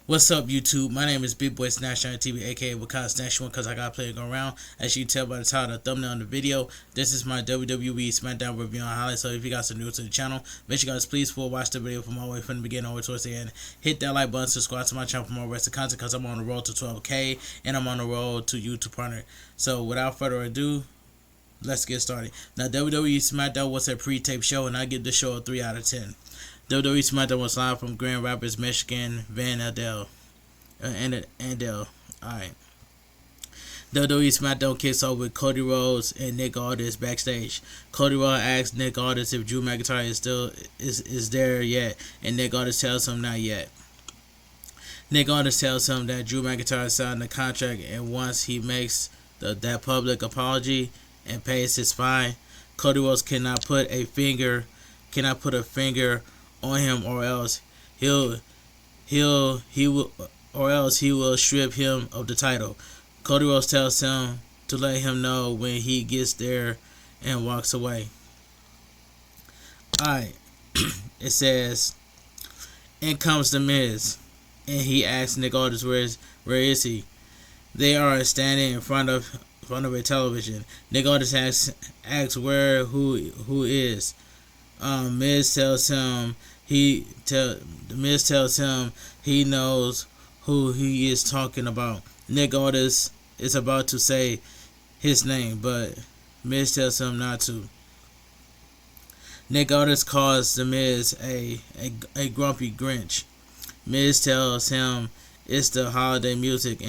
What's up, YouTube? My name is Big Boy Snatch on TV, aka Wakanda Snatch One, because I got playing going around. As you can tell by the title of the thumbnail on the video, this is my WWE Smackdown review on highlights. So if you guys are new to the channel, make sure you guys please full watch the video from all the way from the beginning all the way towards the end. Hit that like button, subscribe to my channel for more wrestling content, because I'm on the road to 12K and I'm on the road to YouTube partner. So without further ado, let's get started. Now, WWE Smackdown was a pre-tape show, and I give the show a 3 out of 10. WWE Smackdown was live from Grand Rapids, Michigan, Van Andel. Alright. WWE Smackdown kicks off with Cody Rhodes and Nick Aldis backstage. Cody Rhodes asks Nick Aldis if Drew McIntyre is there yet, and Nick Aldis tells him not yet. Nick Aldis tells him that Drew McIntyre signed the contract, and once he makes that public apology and pays his fine, Cody Rhodes cannot put a finger on him, or else he will strip him of the title. Cody Rhodes tells him to let him know when he gets there and walks away. Alright. It says, in comes the Miz, and he asks Nick Aldis where is he. They are standing in front of a television. Nick Aldis asks who is. Miz tells him he knows who he is talking about. Nick Aldis is about to say his name, but Miz tells him not to. Nick Aldis calls the Miz a grumpy Grinch. Miz tells him it's the holiday music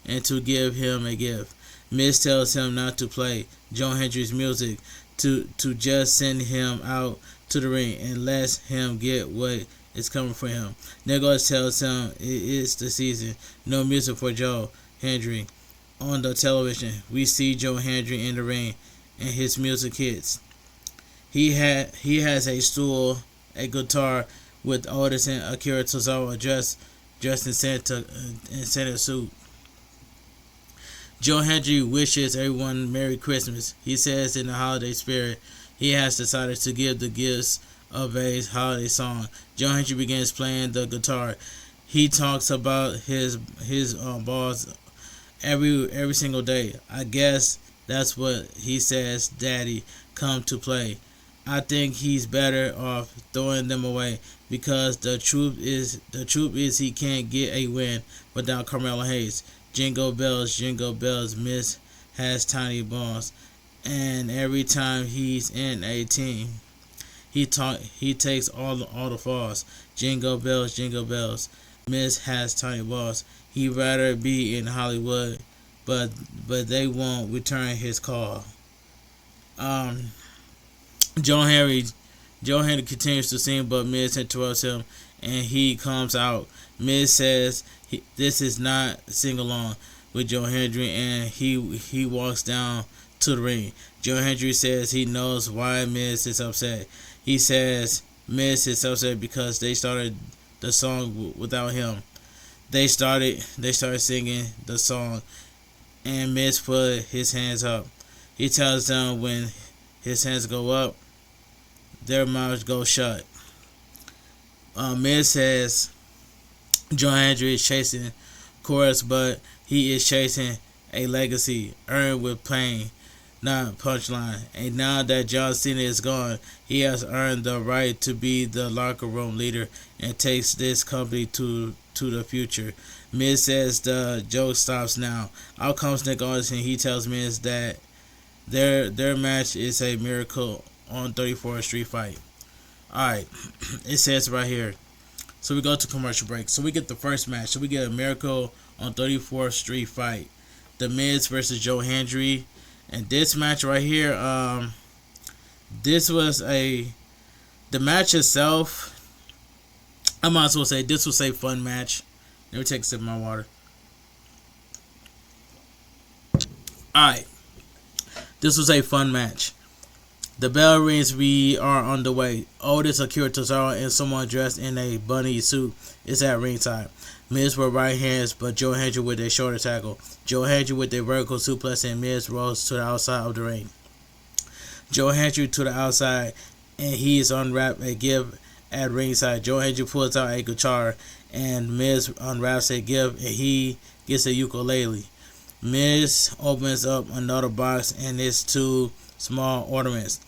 and to give him a gift. Miz tells him not to play Joe Hendry's music, to just send him out to the ring and let him get what is coming for him. Nick Aldis tells him it's the season. No music for Joe Hendry. On the television, we see Joe Hendry in the ring, and his music hits. He has a stool, a guitar, with Aldis and Akira Tozawa dressed in Santa suit. Joe Hendry wishes everyone Merry Christmas. He says in the holiday spirit, he has decided to give the gifts of a holiday song. Joe Hendry begins playing the guitar. He talks about his balls every single day. I guess that's what he says, Daddy, come to play. I think he's better off throwing them away, because the truth is he can't get a win without Carmelo Hayes. Jingle bells, Miz has tiny balls, and every time he's in a team, he takes all the falls. Jingle bells, Miz has tiny balls. He'd rather be in Hollywood, but they won't return his call. Joe Henry continues to sing, but Miz interrupts him, and he comes out. Miz says this is not sing-along with Joe Hendry, and he walks down to the ring. Joe Hendry says he knows why Miz is upset. He says Miz is upset because they started the song without him. They started singing the song, and Miz put his hands up. He tells them when his hands go up, their mouths go shut. Miz says Joe Hendry is chasing chorus, but he is chasing a legacy earned with pain, not punchline. And now that John Cena is gone, he has earned the right to be the locker room leader and takes this company to the future. Miz says the joke stops now. Out comes Nick Aldis, and he tells Miz that their match is a miracle on 34th Street Fight. Alright, it says right here. So we go to commercial break. So we get the first match. So we get a miracle on 34th Street Fight. The Miz versus Joe Hendry. And this match right here, the match itself, I might as well say this was a fun match. Let me take a sip of my water. Alright. This was a fun match. The bell rings, we are on the way. Aldis, Akira Tozawa, and someone dressed in a bunny suit is at ringside. Miz with right hands, but Joe Hendry with a shoulder tackle. Joe Hendry with a vertical suplex, and Miz rolls to the outside of the ring. Joe Hendry to the outside, and he is unwrapped a gift at ringside. Joe Hendry pulls out a guitar, and Miz unwraps a gift, and he gets a ukulele. Miz opens up another box, and it's 2 small ornaments.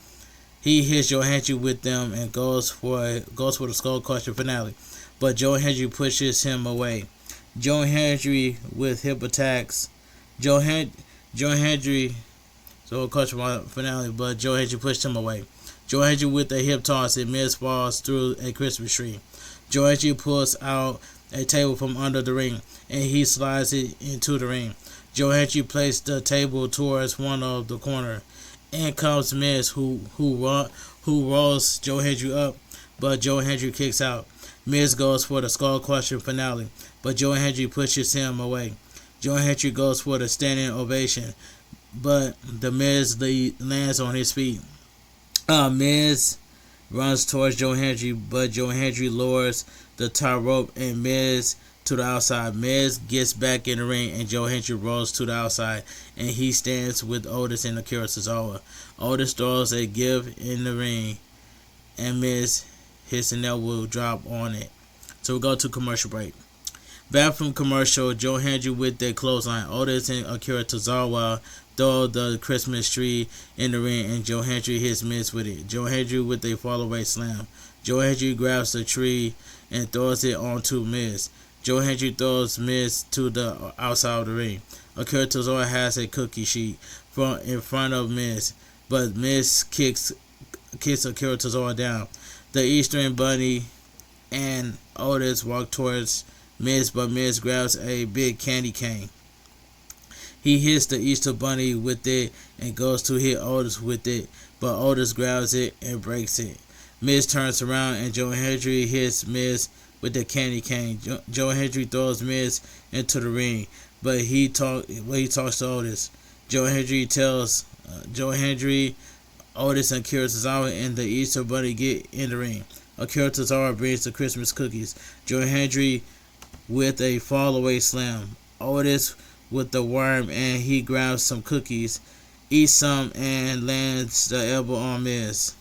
He hits Joe Hendry with them and goes for the skull crusher finale, but Joe Hendry pushes him away. Joe Hendry with hip attacks. Joe Hendry so crusher finale, but Joe Hendry pushed him away. Joe Hendry with a hip toss, and Miz falls through a Christmas tree. Joe Hendry pulls out a table from under the ring, and he slides it into the ring. Joe Hendry placed the table towards one of the corner. In comes Miz, who rolls Joe Hendry up, but Joe Hendry kicks out. Miz goes for the skull crusher finale, but Joe Hendry pushes him away. Joe Hendry goes for the standing ovation, but the Miz lands on his feet. Miz runs towards Joe Hendry, but Joe Hendry lowers the top rope and Miz to the outside. Miz gets back in the ring, and Joe Hendry rolls to the outside, and he stands with Otis and Akira Tozawa. Otis throws a gift in the ring, and Miz hits an elbow drop on it. So we go to commercial break. Back from commercial, Joe Hendry with their clothesline. Otis and Akira Tozawa throw the Christmas tree in the ring, and Joe Hendry hits Miz with it. Joe Hendry with a fall-away slam. Joe Hendry grabs the tree and throws it onto Miz. Joe Hendry throws Miz to the outside of the ring. Akira Tozawa has a cookie sheet in front of Miz, but Miz kicks Akira Tozawa down. The Eastern Bunny and Otis walk towards Miz, but Miz grabs a big candy cane. He hits the Easter Bunny with it and goes to hit Otis with it, but Otis grabs it and breaks it. Miz turns around, and Joe Hendry hits Miz with the candy cane. Joe Hendry throws Miz into the ring, but he talks to Otis. Joe Hendry, Otis, and Akira Tozawa and the Easter Bunny get in the ring. Akira Tozawa brings the Christmas cookies. Joe Hendry with a fall-away slam. Otis with the worm, and he grabs some cookies, eats some, and lands the elbow on Miz.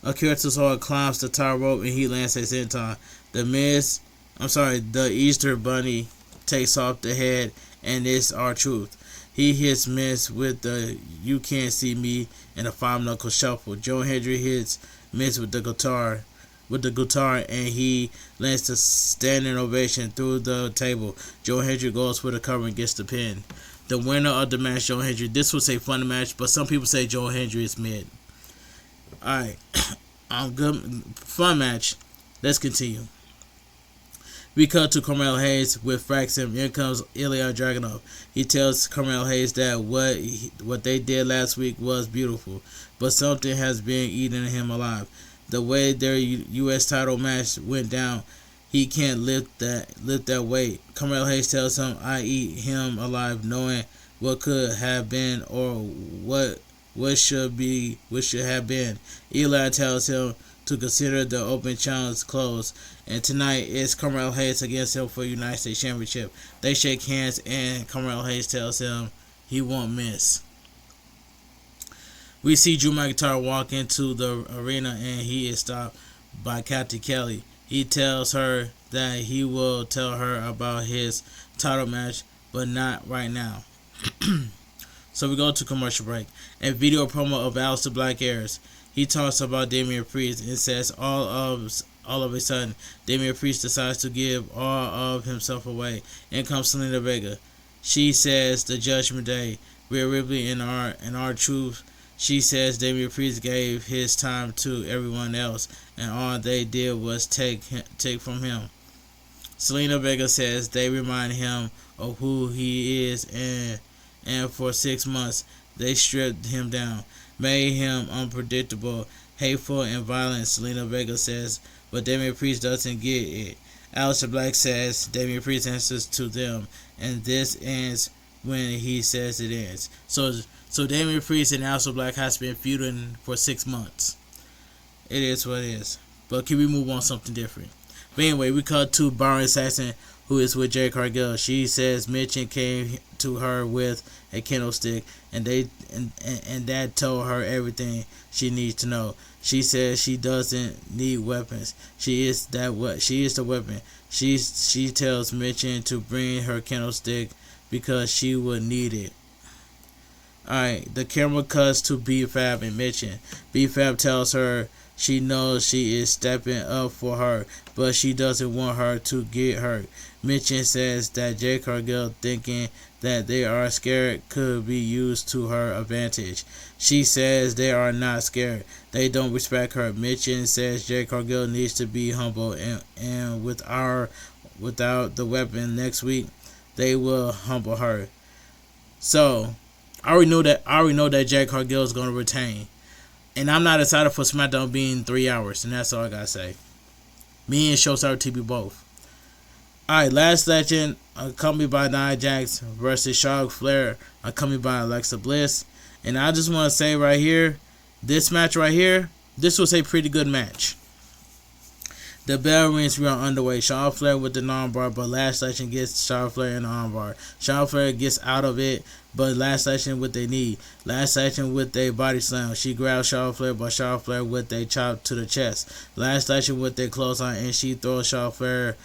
Akira Tozawa climbs the top rope, and he lands a senton. The Easter Bunny takes off the head, and it's R-Truth. He hits Miz with the "You Can't See Me" and a 5-knuckle shuffle. Joe Hendry hits Miz with the guitar, and he lands the standing ovation through the table. Joe Hendry goes for the cover and gets the pin. The winner of the match, Joe Hendry. This was a fun match, but some people say Joe Hendry is mid. Alright, good, fun match. Let's continue. We cut to Carmelo Hayes with Fraxon. Here comes Ilya Dragunov. He tells Carmelo Hayes that what they did last week was beautiful, but something has been eating him alive. The way their U.S. title match went down, he can't lift that weight. Carmelo Hayes tells him, "I eat him alive, knowing what could have been or what should have been." Eli tells him to consider the open challenge closed, and tonight it's Carmelo Hayes against him for United States Championship. They shake hands, and Carmelo Hayes tells him he won't miss. We see Drew McIntyre walk into the arena, and he is stopped by Kathy Kelly. He tells her that he will tell her about his title match, but not right now. So we go to commercial break. A video promo of Aleister Black airs. He talks about Damian Priest and says all of a sudden Damian Priest decides to give all of himself away. In comes Selena Vega. She says the Judgment Day. Rhea Ripley and R-Truth. She says Damian Priest gave his time to everyone else, and all they did was take from him. Selena Vega says they remind him of who he is, and for 6 months they stripped him down, made him unpredictable, hateful, and violent. Selena Vega says, but Damian Priest doesn't get it. Aleister Black says Damian Priest answers to them, and this ends when he says it ends. So Damian Priest and Aleister Black has been feuding for 6 months. It is what it is. But can we move on to something different? But anyway, we cut to Byron Saxton, who is with Jade Cargill. She says Mitchell came to her with a candlestick, and that told her everything she needs to know. She says she doesn't need weapons. She is the weapon. She tells Mitchell to bring her candlestick because she would need it. Alright, the camera cuts to B-Fab and Mitchell. B-Fab tells her she knows she is stepping up for her, but she doesn't want her to get hurt. Mitchell says that Jade Cargill, thinking that they are scared, could be used to her advantage. She says they are not scared. They don't respect her. Mitchell says Jade Cargill needs to be humble, and without the weapon next week, they will humble her. So, I already know that Jade Cargill is going to retain. And I'm not excited for SmackDown being 3 hours, and that's all I gotta say. Me and Showstar TV both. Alright, Last Legend, accompanied by Nia Jax versus Charlotte Flair, accompanied by Alexa Bliss. And I just want to say right here, this match right here, this was a pretty good match. The bell rings, we are underway. Charlotte Flair with the armbar, but Last Legend gets Charlotte Flair in the armbar. Charlotte Flair gets out of it, but Last Legend with a knee. Last Legend with a body slam. She grabs Charlotte Flair, but Charlotte Flair with a chop to the chest. Last Legend with a clothesline, and she throws Charlotte Flair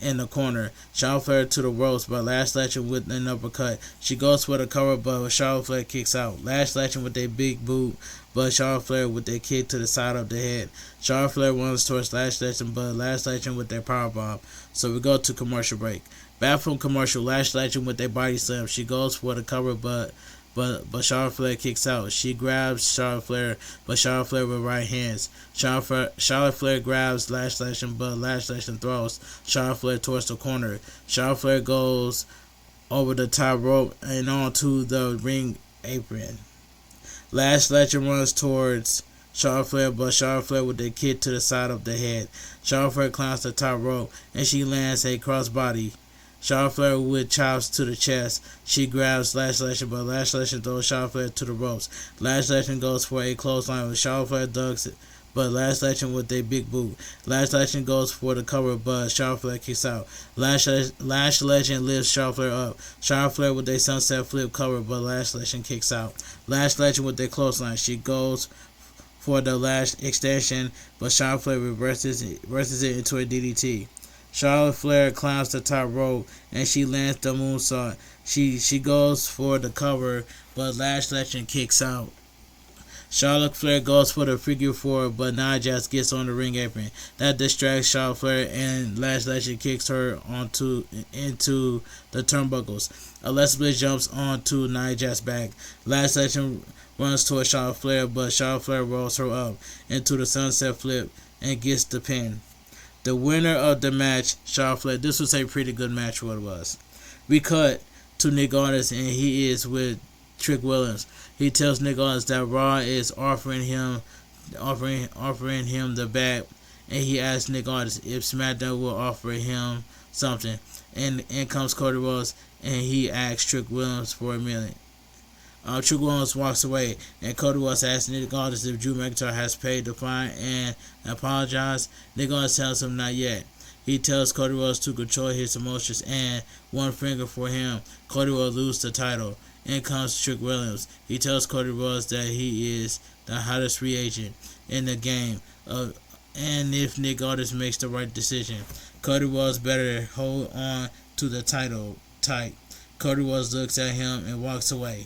in the corner. Charlotte Flair to the ropes, but Last Legend with an uppercut. She goes for the cover, but Charlotte Flair kicks out. Last Legend with a big boot, but Charlotte Flair with a kick to the side of the head. Charlotte Flair runs towards Last Legend, but Last Legend with their powerbomb. So we go to commercial break. Back from commercial, Last Legend with a body slam. She goes for the cover, but Charlotte Flair kicks out. She grabs Charlotte Flair, but Charlotte Flair with right hands. Charlotte Flair grabs Last Legend, but Last Legend throws Charlotte Flair towards the corner. Charlotte Flair goes over the top rope and onto the ring apron. Last Legend runs towards Charlotte Flair, but Charlotte Flair with a kick to the side of the head. Charlotte Flair climbs the top rope, and she lands a crossbody. Charlotte Flair with chops to the chest. She grabs Last Legend, but Last Legend throws Charlotte Flair to the ropes. Last Legend goes for a clothesline, with Charlotte Flair ducks it, but Last Legend with a big boot. Last Legend goes for the cover, but Charlotte Flair kicks out. Last Legend lifts Charlotte Flair up. Charlotte Flair with a sunset flip cover, but Last Legend kicks out. Last Legend with a clothesline. She goes for the last extension, but Charlotte Flair reverses it into a DDT. Charlotte Flair climbs the top rope, and she lands the moonsault. She goes for the cover, but Last Legend kicks out. Charlotte Flair goes for the figure four, but Nia Jax gets on the ring apron. That distracts Charlotte Flair, and Last Legend kicks her into the turnbuckles. Alexa Bliss jumps onto Nia Jax's back. Last Legend runs towards Charlotte Flair, but Charlotte Flair rolls her up into the sunset flip and gets the pin. The winner of the match, Charlotte Flair. This was a pretty good match, what it was. We cut to Nick Aldis, and he is with Trick Williams. He tells Nick Aldis that Raw is offering him the bag, and he asks Nick Aldis if SmackDown will offer him something. And in comes Cody Rhodes, and he asks Trick Williams for $1 million. Trick Williams walks away, and Cody Rhodes asks Nick Aldis if Drew McIntyre has paid the fine and apologized. Nick Aldis tells him not yet. He tells Cody Rhodes to control his emotions, and one finger for him. Cody Rhodes loses the title. In comes Trick Williams. He tells Cody Rhodes that he is the hottest free agent in the game, and if Nick Aldis makes the right decision, Cody Rhodes better hold on to the title tight. Cody Rhodes looks at him and walks away.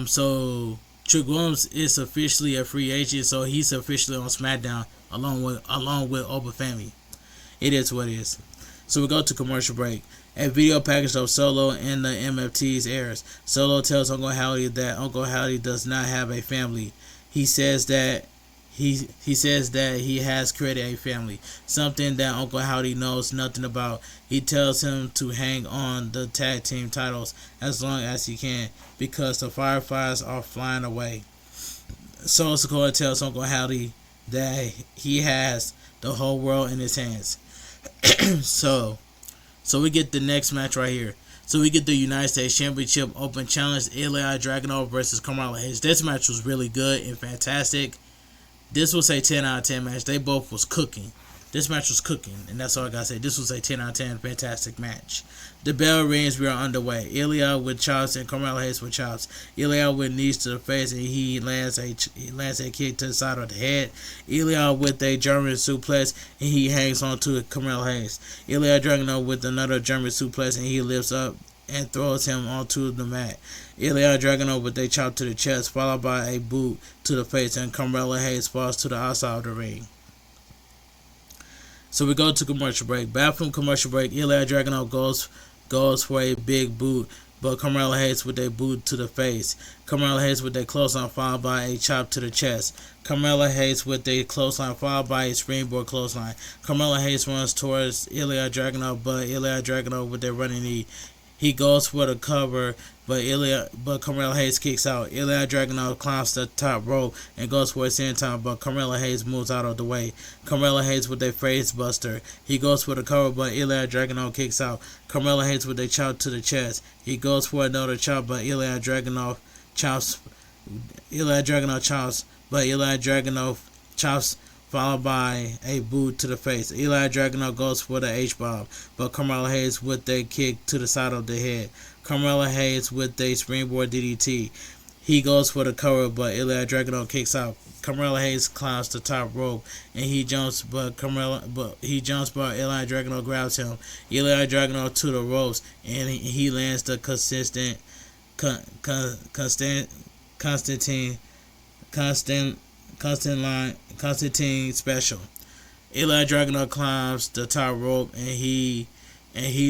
So Trick Williams is officially a free agent, so he's officially on SmackDown along with Open Family. It is what it is. So we go to commercial break. A video package of Solo and the MFTs airs. Solo tells Uncle Howdy that Uncle Howdy does not have a family. He says that he has created a family, something that Uncle Howdy knows nothing about. He tells him to hang on the tag team titles as long as he can because the Fireflies are flying away. Solo Sikoa tells Uncle Howdy that he has the whole world in his hands. So we get the next match right here. So we get the United States Championship Open Challenge, Ilya Dragunov versus Carmelo. This match was really good and fantastic. This was a 10 out of 10 match. They both was cooking. This match was cooking, and that's all I gotta say. This was a 10 out of 10 fantastic match. The bell rings, we are underway. Ilya with chops and Carmelo Hayes with chops. Ilya with knees to the face, and he lands a kick to the side of the head. Ilya with a German suplex, and he hangs on to Carmelo Hayes. Ilya Dragunov with another German suplex, and he lifts up and throws him onto the mat. Ilya Dragunov with a chop to the chest, followed by a boot to the face, and Carmelo Hayes falls to the outside of the ring. So we go to commercial break. Back from commercial break, Ilya Dragunov goes for a big boot, but Carmelo Hayes with a boot to the face. Carmelo Hayes with a clothesline followed by a chop to the chest. Carmelo Hayes with a clothesline followed by a springboard clothesline. Carmelo Hayes runs towards Ilya Dragunov, but Ilya Dragunov with a running knee. He goes for the cover, but Carmelo Hayes kicks out. Ilya Dragunov climbs the top rope and goes for a senton, but Carmelo Hayes moves out of the way. Carmelo Hayes with a face buster. He goes for the cover, but Ilya Dragunov kicks out. Carmelo Hayes with a chop to the chest. He goes for another chop, but Ilya Dragunov chops. But Ilya Dragunov chops, followed by a boot to the face. Ilya Dragunov goes for the H-bomb, but Carmelo Hayes with a kick to the side of the head. Carmelo Hayes with a springboard DDT. He goes for the cover, but Ilya Dragunov kicks out. Carmelo Hayes climbs the top rope and he jumps, but Ilya Dragunov grabs him. Ilya Dragunov to the ropes and he lands the Constantine special. Ilya Dragunov climbs the top rope and he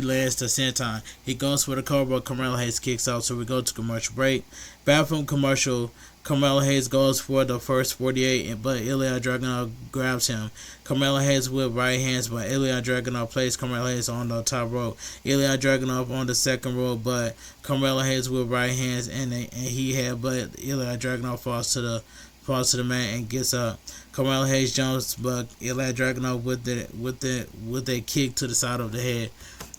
lands the senton. He goes for the cover, but Carmelo Hayes kicks out. So we go to commercial break. Back from commercial, Carmelo Hayes goes for the first 48, but Ilya Dragunov grabs him. Carmelo Hayes with right hands, but Ilya Dragunov places Carmelo Hayes on the top rope. Ilya Dragunov on the second rope, but Carmelo Hayes with right hands, but Ilya Dragunov falls to the mat and gets up. Carmelo Hayes jumps, but Ilya Dragunov with a kick to the side of the head.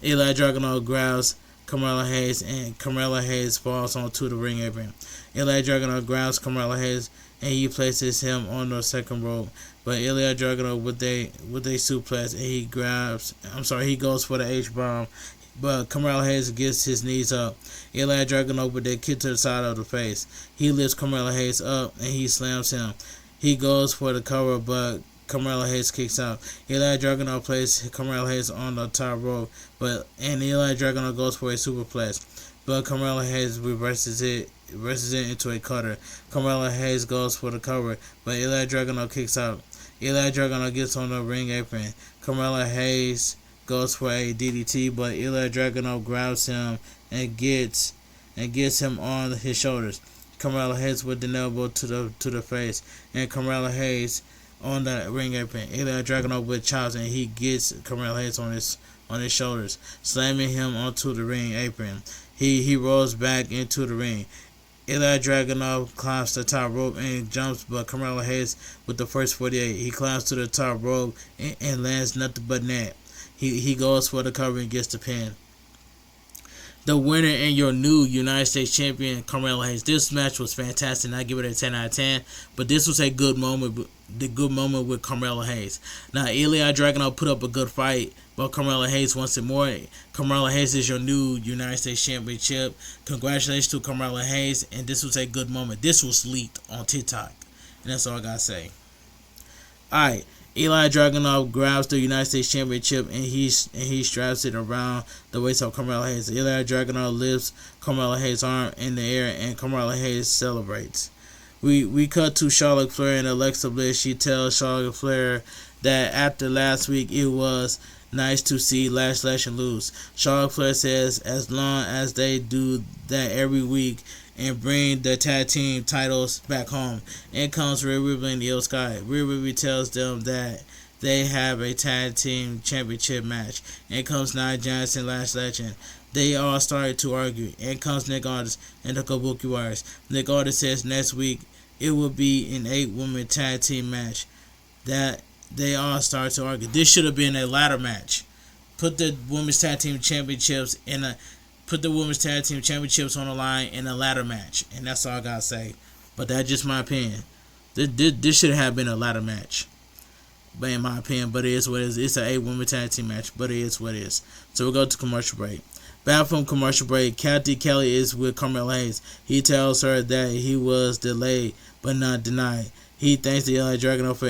Ilya Dragunov grabs Carmelo Hayes, and Carmelo Hayes falls onto the ring apron. Ilya Dragunov grabs Carmelo Hayes and he places him on the second rope, but Ilya Dragunov with a suplex and he goes for the H-bomb, but Carmelo Hayes gets his knees up. Ilya Dragunov with a kick to the side of the face. He lifts Carmelo Hayes up and he slams him. He goes for the cover, but Carmelo Hayes kicks out. Ilya Dragunov places Carmelo Hayes on the top rope, and Ilya Dragunov goes for a superplex, but Carmelo Hayes reverses it into a cutter. Carmelo Hayes goes for the cover, but Ilya Dragunov kicks out. Ilya Dragunov gets on the ring apron. Carmelo Hayes goes for a DDT, but Ilya Dragunov grabs him and gets him on his shoulders. Carmelo Hayes with the elbow to the face, and Carmelo Hayes on the ring apron. Ilya Dragunov with chops, and he gets Carmelo Hayes on his shoulders, slamming him onto the ring apron. He rolls back into the ring. Ilya Dragunov climbs the top rope and jumps, but Carmelo Hayes with the first 48. He climbs to the top rope and lands nothing but net. He goes for the cover and gets the pin. The winner and your new United States champion, Carmelo Hayes. This match was fantastic, and I give it a 10 out of 10. But this was a good moment, with Carmelo Hayes. Now, Ilya Dragunov put up a good fight, but Carmelo Hayes wants it more. Carmelo Hayes is your new United States championship. Congratulations to Carmelo Hayes, and this was a good moment. This was leaked on TikTok, and that's all I gotta say. All right. Ilya Dragunov grabs the United States Championship and he straps it around the waist of Carmelo Hayes. Ilya Dragunov lifts Carmelo Hayes' arm in the air and Carmelo Hayes celebrates. We cut to Charlotte Flair and Alexa Bliss. She tells Charlotte Flair that after last week it was nice to see Lashley lose. Charlotte Flair says as long as they do that every week and bring the tag team titles back home. In comes Rhea Ripley and Io Sky. Rhea Ripley tells them that they have a tag team championship match. In comes Nia Jax and Lash Legend. They all started to argue. In comes Nick Aldis and the Kabuki Warriors. Nick Aldis says next week it will be an 8-woman tag team match. That they all start to argue. This should have been a ladder match. Put the women's tag team championships on the line in a ladder match, and that's all I gotta say. But that's just my opinion. This should have been a ladder match. but in my opinion, but it is what it is. It's an 8-woman tag team match, but it is what it is. So we'll go to commercial break. Back from commercial break, Kathy Kelly is with Carmelo Hayes. He tells her that he was delayed but not denied. He thanks the LA Dragon for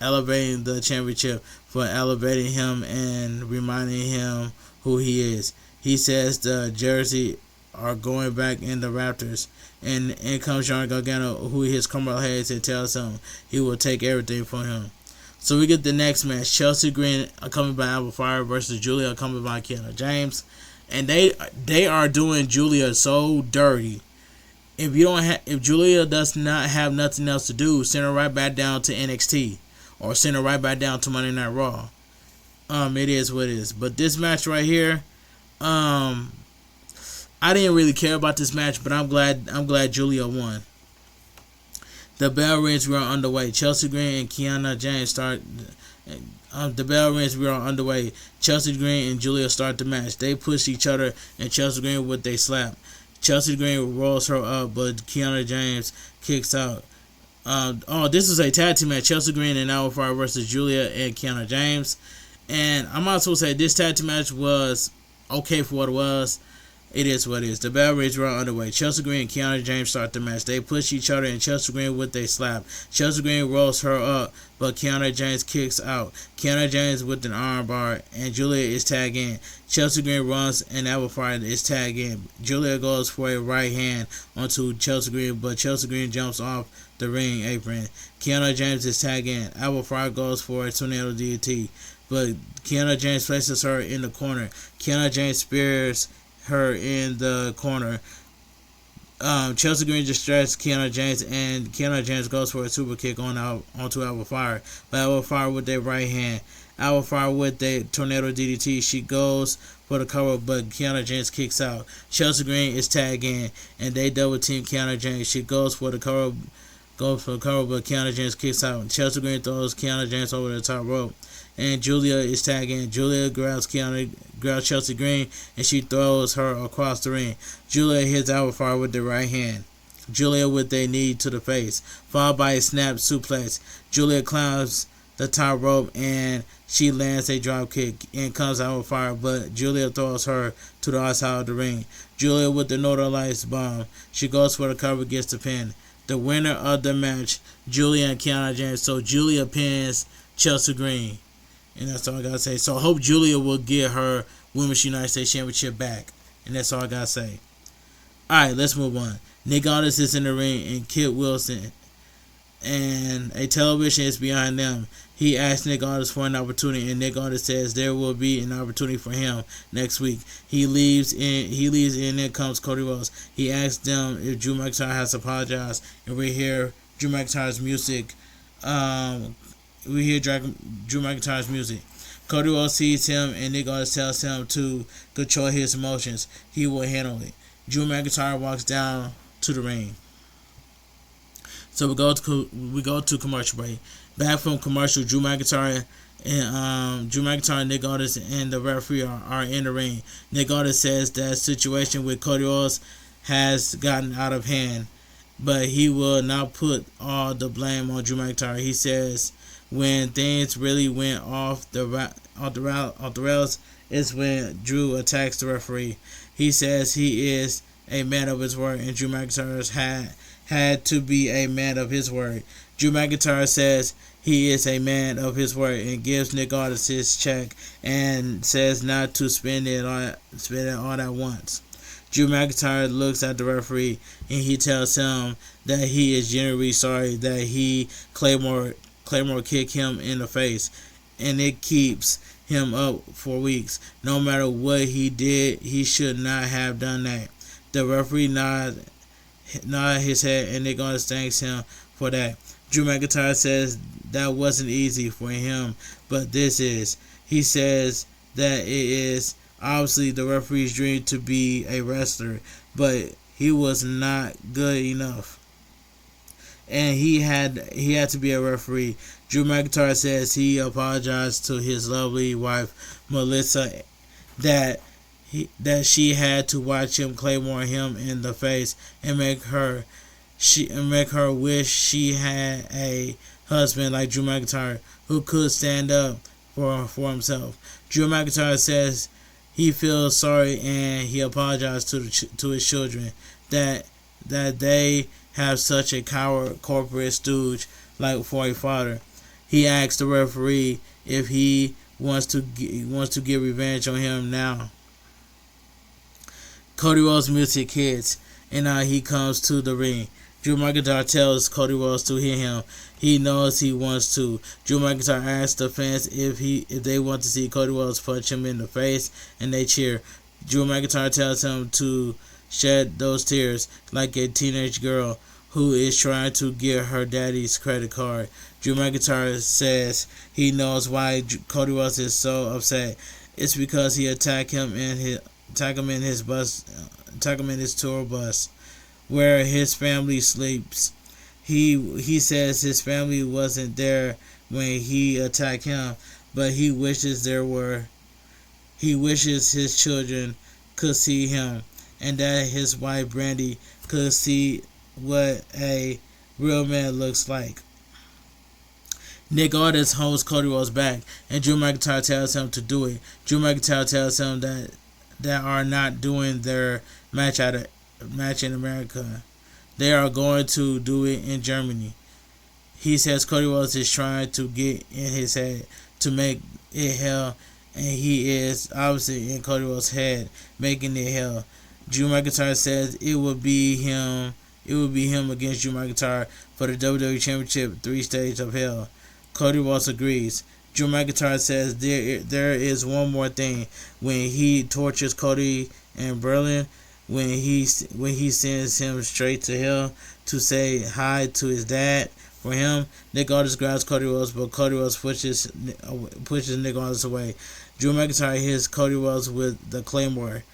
elevating the championship, for elevating him and reminding him who he is. He says the Jersey are going back in the Raptors. And in comes Johnny Gargano, who hits Carmelo Hayes and tells him he will take everything from him. So we get the next match. Chelsea Green accompanied by Alba Fire versus Julia accompanied by Kiana James. And they are doing Julia so dirty. If Julia does not have nothing else to do, send her right back down to NXT or send her right back down to Monday Night Raw. It is what it is. But this match right here, I didn't really care about this match, but I'm glad Julia won. The bell rings. We are underway. Chelsea Green and Kiana James start. The bell rings. We are underway. Chelsea Green and Julia start the match. They push each other, and Chelsea Green with a slap. Chelsea Green rolls her up, but Kiana James kicks out. This is a tag team match. Chelsea Green and Alba Fire versus Julia and Kiana James. And I'm also say this tag team match was okay for what it was. It is what it is. The bell rings. We're underway. Chelsea Green and Kiana James start the match. They push each other, and Chelsea Green with a slap. Chelsea Green rolls her up, but Kiana James kicks out. Kiana James with an arm bar, and Julia is tagged in. Chelsea Green runs, and Alba Fire is tagged in. Julia goes for a right hand onto Chelsea Green, but Chelsea Green jumps off the ring apron. Kiana James is tagged in. Alba Fire goes for a tornado DDT, but Kiana James places her in the corner. Kiana James spears her in the corner. Chelsea Green distracts Kiana James, and Kiana James goes for a super kick onto Alba Fire. But Alba Fire with their right hand. Alba Fire with the tornado DDT. She goes for the cover, but Kiana James kicks out. Chelsea Green is tagged in, and they double team Kiana James. She goes for the cover, but Kiana James kicks out. Chelsea Green throws Kiana James over the top rope, and Julia is tagged in. Julia grabs Chelsea Green, and she throws her across the ring. Julia hits Alba Fire with the right hand. Julia with a knee to the face, followed by a snap suplex. Julia climbs the top rope, and she lands a drop kick and comes out with fire, but Julia throws her to the outside of the ring. Julia with the Northern Lights bomb. She goes for the cover, gets the pin. The winner of the match, Julia and Kiana James. So Julia pins Chelsea Green. And that's all I gotta say. So I hope Julia will get her Women's United States Championship back. And that's all I gotta say. Alright, let's move on. Nick Aldis is in the ring, and Kit Wilson and a television is behind them. He asks Nick Aldis for an opportunity, and Nick Aldis says there will be an opportunity for him next week. He leaves, and then comes Cody Rhodes. He asks them if Drew McIntyre has apologized, and we hear Drew McIntyre's music. We hear Drew McIntyre's music. Cody Rhodes sees him, and Nick Aldis tells him to control his emotions. He will handle it. Drew McIntyre walks down to the ring. So we go to commercial break. Back from commercial, Drew McIntyre and Nick Aldis and the referee are in the ring. Nick Aldis says that situation with Cody Rhodes has gotten out of hand, but he will not put all the blame on Drew McIntyre. He says when things really went off the rails is when Drew attacks the referee. He says he is a man of his word, and Drew McIntyre had to be a man of his word. Drew McIntyre says he is a man of his word and gives Nick Aldis his check and says not to spend it all at once. Drew McIntyre looks at the referee, and he tells him that he is genuinely sorry that Claymore kicked him in the face, and it keeps him up for weeks. No matter what he did, he should not have done that. The referee nodded his head, and Nick Aldis thanks him for that. Drew McIntyre says that wasn't easy for him, but this is. He says that it is obviously the referee's dream to be a wrestler, but he was not good enough, and he had to be a referee. Drew McIntyre says he apologized to his lovely wife Melissa that she had to watch him claymore him in the face and make her wish she had a husband like Drew McIntyre who could stand up for himself. Drew McIntyre says he feels sorry and he apologized to his children that they have such a coward corporate stooge like for a father. He asked the referee if he wants to get revenge on him now. Cody Rhodes' music hits, and now he comes to the ring. Drew McIntyre tells Cody Rhodes to hit him. He knows he wants to. Drew McIntyre asks the fans if they want to see Cody Rhodes punch him in the face, and they cheer. Drew McIntyre tells him to shed those tears like a teenage girl who is trying to get her daddy's credit card. Drew McIntyre says he knows why Cody Rhodes is so upset. It's because he attacked him in his tour bus, where his family sleeps. He says his family wasn't there when he attacked him, but he wishes there were. He wishes his children could see him, and that his wife Brandy could see what a real man looks like. Nick Aldis holds Cody Rhodes back, and Drew McIntyre tells him to do it. Drew McIntyre tells him that they are not doing their match in America. They are going to do it in Germany. He says Cody Rhodes is trying to get in his head to make it hell, and he is obviously in Cody Rhodes' head making it hell. Drew McIntyre says it would be him against Drew McIntyre for the WWE Championship 3 stages of hell. Cody Rhodes agrees. Drew McIntyre says there is one more thing. When he tortures Cody in Berlin, when he sends him straight to hell to say hi to his dad for him, Nick Aldis grabs Cody Rhodes, but Cody Rhodes pushes Nick Aldis away. Drew McIntyre hits Cody Rhodes with the Claymore,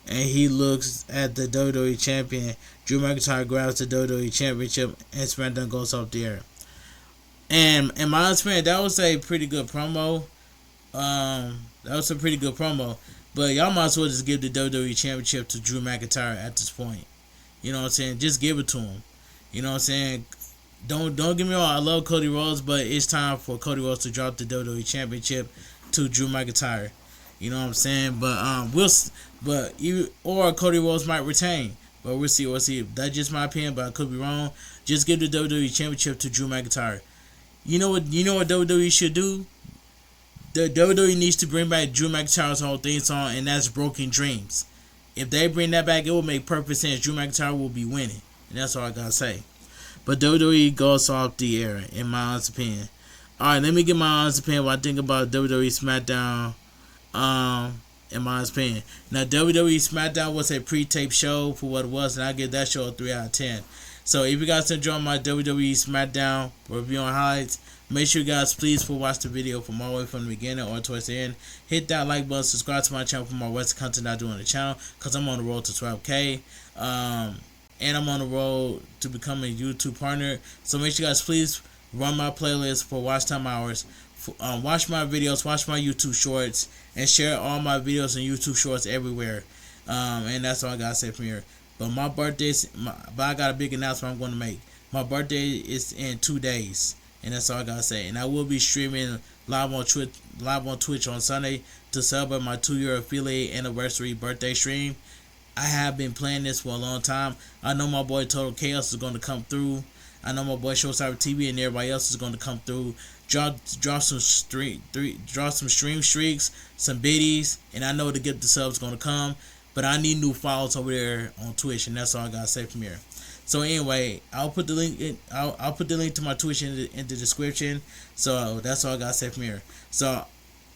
and he looks at the WWE Champion. Drew McIntyre grabs the WWE Championship, and SmackDown goes off the air. And in my experience, that was a pretty good promo. But y'all might as well just give the WWE Championship to Drew McIntyre at this point. You know what I'm saying? Just give it to him. You know what I'm saying? Don't get me wrong. I love Cody Rhodes, but it's time for Cody Rhodes to drop the WWE Championship to Drew McIntyre. You know what I'm saying? But Cody Rhodes might retain. But we'll see. That's just my opinion, but I could be wrong. Just give the WWE Championship to Drew McIntyre. You know what WWE should do? The WWE needs to bring back Drew McIntyre's whole theme song, and that's Broken Dreams. If they bring that back, it will make perfect sense. Drew McIntyre will be winning. And that's all I gotta say. But WWE goes off the air, in my honest opinion. Alright, let me get my honest opinion what I think about WWE Smackdown. In my honest opinion. Now, WWE Smackdown was a pre-tape show for what it was, and I give that show a 3 out of 10. So if you guys enjoy my WWE Smackdown review on highlights, make sure you guys please watch the video from all the way from the beginning or towards the end. Hit that like button, subscribe to my channel for more Western content I do on the channel, because I'm on the road to 12K. And I'm on the road to become a YouTube partner. So make sure you guys please run my playlist for watch time hours. Watch my videos, watch my YouTube shorts, and share all my videos and YouTube shorts everywhere. And that's all I gotta say from here. But but I got a big announcement I'm going to make. My birthday is in 2 days, and that's all I gotta say. And I will be streaming live on Twitch on Sunday to celebrate my 2-year affiliate anniversary birthday stream. I have been planning this for a long time. I know my boy Total Chaos is going to come through. I know my boy Showstopper TV and everybody else is going to come through. Drop some stream streaks, some biddies, and I know to get the subs going to come. But I need new followers over there on Twitch, and that's all I gotta say from here. So anyway, I'll put the link. I'll put the link to my Twitch in the description. So that's all I gotta say from here. So,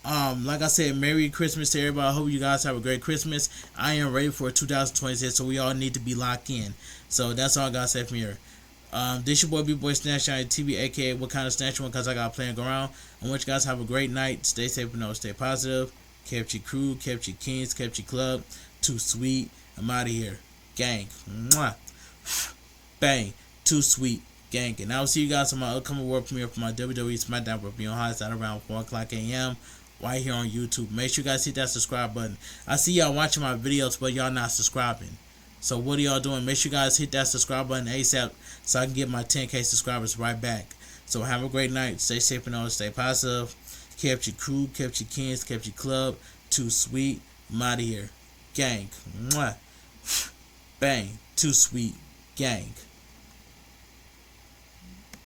like I said, Merry Christmas to everybody. I hope you guys have a great Christmas. I am ready for 2026, so we all need to be locked in. So that's all I gotta say from here. This your boy B-Boy Snatch on TV, aka What Kind of Snatch One, because I got a plan going around. I want you guys to have a great night. Stay safe and stay positive. Kept your crew, kept your kings, kept your club. Too sweet. I'm out of here. Gang. Mwah. Bang. Too sweet. Gang. And I'll see you guys on my upcoming world premiere for my WWE Smackdown review on highlights at around 4 o'clock a.m. right here on YouTube. Make sure you guys hit that subscribe button. I see y'all watching my videos, but y'all not subscribing. So what are y'all doing? Make sure you guys hit that subscribe button ASAP so I can get my 10K subscribers right back. So have a great night. Stay safe and all. Stay positive. Kept your crew, kept your kids, kept your club. Too sweet. I'm out of here. Gang. Mwah. Bang. Too sweet. Gang.